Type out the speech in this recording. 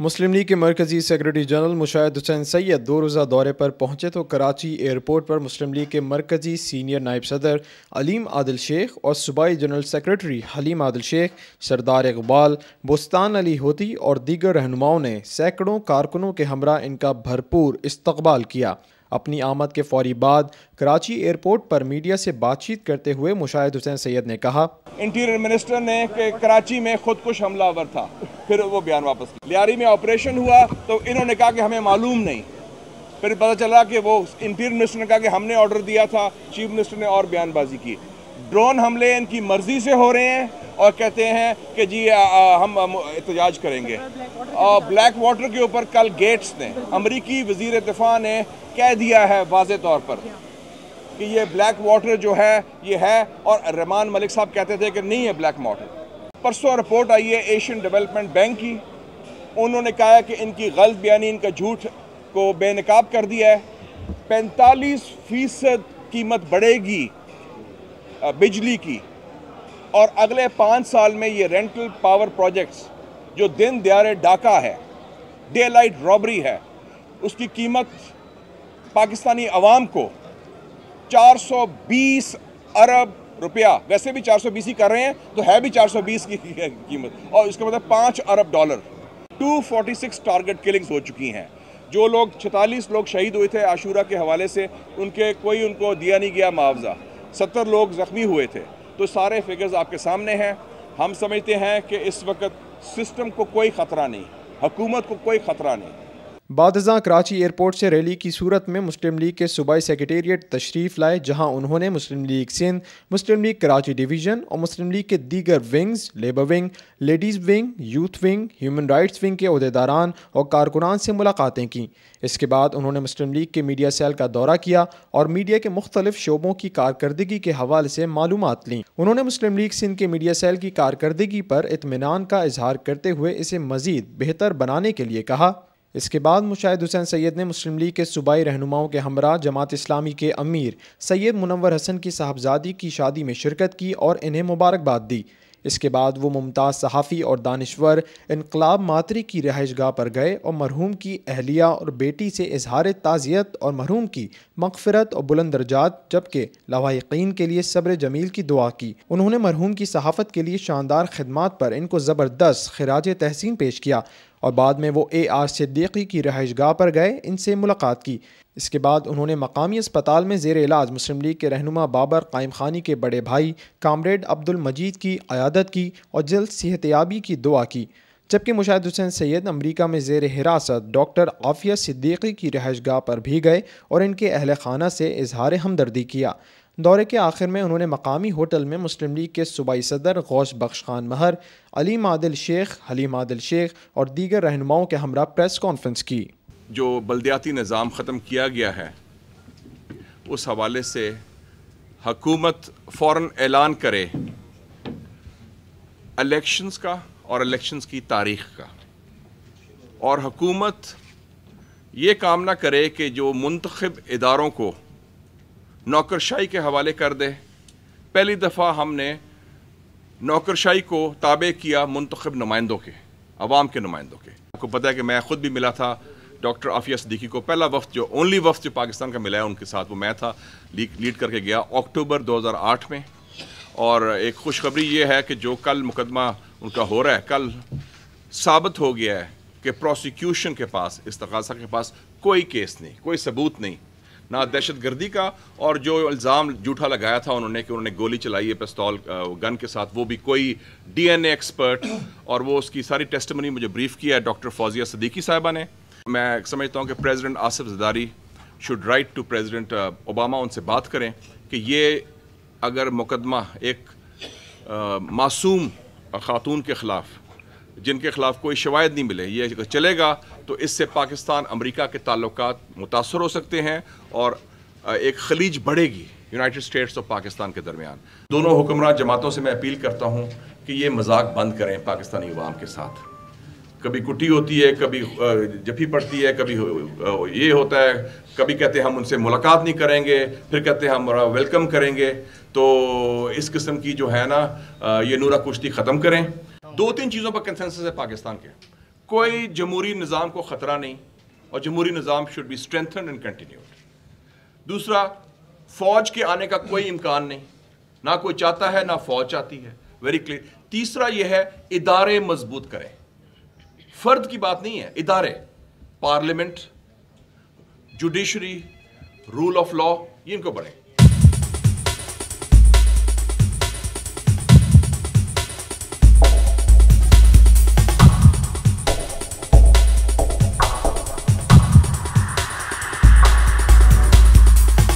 مسلم league کے مرکزی secretary general Mushahid حسین سید 2 روزہ دورے پر پہنچے تو کراچی ایئرپورٹ پر مسلم لیگ کے مرکزی سینئر نائب صدر علیم عادل شیخ اور صوبائی جنرل سیکرٹری حلیم عادل شیخ، سردار اقبال، بستان علی ہوتی اور دیگر رہنماؤں نے سینکڑوں کارکنوں کے ہمراہ ان کا بھرپور استقبال کیا۔ اپنی آمد کے فوری بعد کراچی ایئرپورٹ پر میڈیا سے بات چیت کرتے ہوئے مشاہد حسین سید نے کہا، انٹیریئر منسٹر نے کہ کراچی میں خودکش حملہ آور تھا، پھر وہ بیان واپس کیا۔ لیاری میں آپریشن ہوا تو انہوں نے کہا کہ ہمیں معلوم نہیں، پھر پتہ چلا کہ وہ انٹیریئر منسٹر نے کہا کہ ہم نے آرڈر دیا تھا، چیف منسٹر نے اور بیان بازی کی۔ ڈرون حملے ان کی مرضی سے ہو رہے ہیں اور کہتے ہیں کہ جی ہم احتجاج کریں گے۔ بلیک واٹر کے اوپر کل گیٹس نے، امریکی وزیر دفاع نے کہہ دیا ہے واضح طور پر کہ یہ بلیک واٹر جو ہے یہ ہے، اور رحمان ملک صاحب کہتے تھے کہ نہیں ہے بلیک واٹر۔ پرسوں رپورٹ آئی ہے ایشین ڈیولپمنٹ بینک کی، انہوں نے کہا ہے کہ ان کی غلط بیانی، ان کا جھوٹ کو بے نقاب کر دیا ہے۔ 45% قیمت بڑھے گی بجلی کی، اور اگلے 5 سال میں یہ رینٹل پاور پروجیکٹس جو دن دیہڑے ڈاکہ ہے، ڈے لائٹ رابری ہے، اس کی قیمت پاکستانی عوام کو 420 ارب روپیہ، ویسے بھی 420 ہی کر رہے ہیں تو ہے بھی 420 کی قیمت، اور اس کا مطلب 5 ارب ڈالر۔ 246 ٹارگٹ کلنگز ہو چکی ہیں۔ جو لوگ 46 لوگ شہید ہوئے تھے عاشورہ کے حوالے سے، کوئی ان کو دیا نہیں گیا معاوضہ، 70 لوگ زخمی ہوئے تھے۔ تو سارے فگرز آپ کے سامنے ہیں۔ ہم سمجھتے ہیں کہ اس وقت سسٹم کو کوئی خطرہ نہیں، حکومت کو کوئی خطرہ نہیں۔ بعد ازاں کراچی ایئرپورٹ سے ریلی کی صورت میں مسلم لیگ کے صوبائی سیکریٹریٹ تشریف لائے، جہاں انہوں نے مسلم لیگ سندھ، مسلم لیگ کراچی ڈویژن اور مسلم لیگ کے دیگر wings, labour wing, ladies wing, youth wing, human rights wing کے عہدیداران اور کارکنان سے ملاقاتیں کیں۔ اس کے بعد انہوں نے مسلم لیگ کے میڈیا سیل کا دورہ کیا اور میڈیا کے مختلف شعبوں کی کارکردگی کے حوالے سے معلومات لیں۔ انہوں نے مسلم لیگ سندھ کے میڈیا سیل کی کارکردگی پر اطمینان کا اظہار کرتے ہوئے اسے مزید بہتر بنانے کے لیے کہا۔ اس کے بعد مشاہد حسین سید نے مسلم لیگ کے صوبائی رہنماؤں کے ہمراہ جماعت اسلامی کے امیر سید منور حسن کی صاحبزادی کی شادی میں شرکت کی اور انہیں مبارکباد دی۔ اس کے بعد وہ ممتاز صحافی اور دانشور انقلاب ماتری کی رہائش گاہ پر گئے اور مرحوم کی اہلیہ اور بیٹی سے اظہار تعزیت اور مرحوم کی مغفرت اور بلند درجات جبکہ لاحقین کے لیے صبر جمیل کی دعا کی۔ انہوں نے مرحوم کی صحافت کے لیے شاندار خدمات پر ان کو زبردست خراج تحسین پیش کیا اور بعد میں وہ AR صدیقی کی رہائش گاہ پر گئے، ان سے ملاقات کی۔ اس کے بعد انہوں نے مقامی اسپتال میں زیر علاج مسلم لیگ کے رہنما بابر قائم خانی کے بڑے بھائی کامریڈ عبد المجید کی عیادت کی اور جلد صحت یابی کی دعا کی، جبکہ مشاہد حسین سید امریکہ میں زیر حراست ڈاکٹر عافیہ صدیقی کی رہائش گاہ پر بھی گئے اور ان کے اہل خانہ سے اظہار ہمدردی کیا۔ دورے کے آخر میں انہوں نے مقامی ہوٹل میں مسلم لیگ کے صوبائی صدر غوث بخش خان مہر، علیم عادل شیخ، حلیم عادل شیخ اور دیگر رہنماؤں کے ہمراہ پریس کانفرنس کی۔ جو بلدیاتی نظام ختم کیا گیا ہے، اس حوالے سے حکومت فوراً اعلان کرے الیکشنز کا اور الیکشنز کی تاریخ کا، اور حکومت یہ کام نہ کرے کہ جو منتخب اداروں کو نوکرشاہی کے حوالے کر دے۔ پہلی دفعہ ہم نے نوکرشاہی کو تابع کیا منتخب نمائندوں کے، عوام کے نمائندوں کے۔ آپ کو پتہ ہے کہ میں خود بھی ملا تھا ڈاکٹر عافیہ صدیقی کو، پہلا وفد جو اونلی وفد جو پاکستان کا ملا ہے ان کے ساتھ وہ میں تھا، لیڈ کر کے گیا اکتوبر 2008 میں۔ اور ایک خوشخبری یہ ہے کہ جو کل مقدمہ ان کا ہو رہا ہے، کل ثابت ہو گیا ہے کہ پروسیکیوشن کے پاس، استغاثہ کے پاس کوئی کیس نہیں، کوئی ثبوت نہیں، نہ دہشت گردی کا، اور جو الزام جھوٹا لگایا تھا انہوں نے کہ انہوں نے گولی چلائی ہے پستول گن کے ساتھ، وہ بھی کوئی DNA ایکسپرٹ، اور وہ اس کی ساری ٹیسٹمنی مجھے بریف کیا ہے ڈاکٹر فوزیہ صدیقی صاحبہ نے۔ میں سمجھتا ہوں کہ president Asif Zardari should write to president Obama, ان سے بات کریں کہ یہ اگر مقدمہ ایک معصوم خاتون کے خلاف، جن کے خلاف کوئی شواہد نہیں ملے، یہ اگر چلے گا تو اس سے پاکستان امریکہ کے تعلقات متاثر ہو سکتے ہیں اور ایک خلیج بڑھے گی یونائٹڈ اسٹیٹس اور پاکستان کے درمیان۔ دونوں حکمراں جماعتوں سے میں اپیل کرتا ہوں کہ یہ مذاق بند کریں پاکستانی عوام کے ساتھ۔ کبھی کٹی ہوتی ہے، کبھی جفی پڑتی ہے، کبھی یہ ہوتا ہے، کبھی کہتے ہیں ہم ان سے ملاقات نہیں کریں گے، پھر کہتے ہیں ہم ویلکم کریں گے۔ تو اس قسم کی جو ہے نا یہ نورہ کشتی ختم کریں۔ 2-3 چیزوں پر کنسنسس ہے پاکستان کے۔ کوئی جمہوری نظام کو خطرہ نہیں اور جمہوری نظام should be strengthened and continued. دوسرا, فوج کے آنے کا کوئی امکان نہیں, نہ کوئی چاہتا ہے نہ فوج چاہتی ہے, ویری کلیئر. تیسرا یہ ہے ادارے مضبوط کریں, فرد کی بات نہیں ہے, ادارے, parliament, judiciary, rule of law, یہ ان کو بڑھیں.